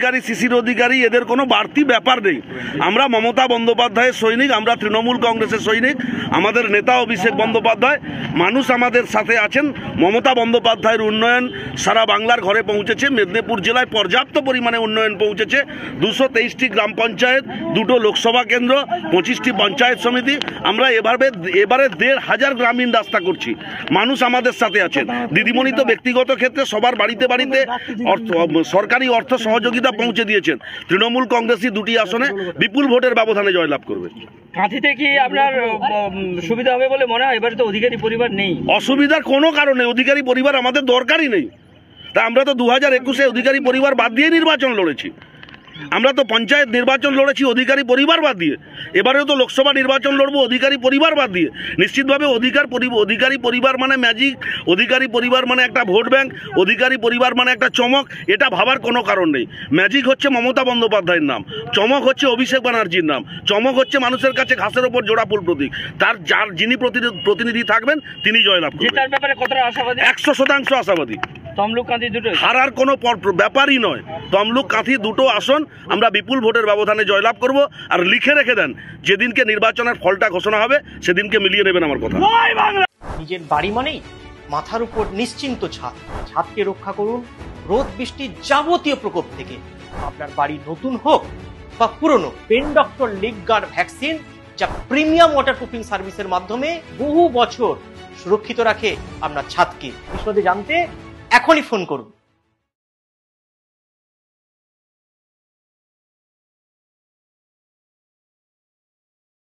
অধিকারী শিশির অধিকারী এদের কোনো বাড়তি ব্যাপার নেই। আমরা মমতা বন্দ্যোপাধ্যায়ের সৈনিক, আমরা তৃণমূল কংগ্রেসের সৈনিক, আমাদের নেতা অভিষেক বন্দ্যোপাধ্যায়, মানুষ আমাদের সাথে আছেন। মমতা বন্দ্যোপাধ্যায়ের উন্নয়ন সারা বাংলার ঘরে পৌঁছেছে। মেদিনীপুর জেলায় পর্যাপ্ত পরিমাণে উন্নয়ন পৌঁছেছে। 223টি গ্রাম পঞ্চায়েত, 2টো লোকসভা কেন্দ্র, 25টি পঞ্চায়েত সমিতি। আমরা এবারে 1,500 গ্রামীণ রাস্তা করছি। মানুষ আমাদের সাথে আছেন। দিদিমণি তো ব্যক্তিগত ক্ষেত্রে সবার বাড়িতে বাড়িতে সরকারি অর্থ সহযোগিতা পৌঁছে দিয়েছেন। তৃণমূল কংগ্রেসই 2টি আসনে বিপুল ভোটের ব্যবধানে জয়লাভ করবে। কাঁথিতে কি আপনার সুবিধা হবে বলে মনে হয়? এবারে তো অধিকারী পরিবার নেই। অসুবিধার কোনো কারণে অধিকারী পরিবার আমাদের দরকারই নেই। তা আমরা তো 2021-এ অধিকারী পরিবার বাদ দিয়ে নির্বাচন লড়েছি। আমরা তো পঞ্চায়েত নির্বাচন লড়েছি অধিকারী পরিবার বাদ দিয়ে। এবারেও তো লোকসভা নির্বাচন লড়বো অধিকারী পরিবার বাদ দিয়ে। নিশ্চিতভাবে অধিকারী পরিবার মানে ম্যাজিক, অধিকারী পরিবার মানে একটা ভোট ব্যাংক, অধিকারী পরিবার মানে একটা চমক, এটা ভাবার কোনো কারণ নেই। ম্যাজিক হচ্ছে মমতা বন্দ্যোপাধ্যায়ের নাম, চমক হচ্ছে অভিষেক ব্যানার্জির নাম, চমক হচ্ছে মানুষের কাছে ঘাসের ওপর জোড়া ফুল প্রতীক। যিনি প্রতিনিধি থাকবেন তিনি জয়লাভ করবেন। তার ব্যাপারে কতটা আশাবাদী? 100% আশাবাদী। তমলুক কাঁথি দুটো হারার কোনো ব্যাপারই নয়। তমলুক কাঁথি 2টো আসন আমরা বিপুল ভোটের ব্যবধানে জয়লাভ করব। আর লিখে রেখে দেন, যেদিনকে নির্বাচনের ফলটা ঘোষণা হবে সেদিনকে মিলিয়ে নেবেন আমার কথা। নিজের বাড়ি মানেই মাথার উপর নিশ্চিন্ত ছাদ। ছাদকে রক্ষা করুন রোদ বৃষ্টির যাবতীয় প্রকোপ থেকে। আপনার বাড়ি নতুন হোক বা পুরনো, pen doctor leak guard vaccine, যা প্রিমিয়াম ওয়াটারপ্রুফিং সার্ভিসের মাধ্যমে বহু বছর সুরক্ষিত রাখে আপনার ছাদকে। বিশদে জানতে এখনই ফোন করুন।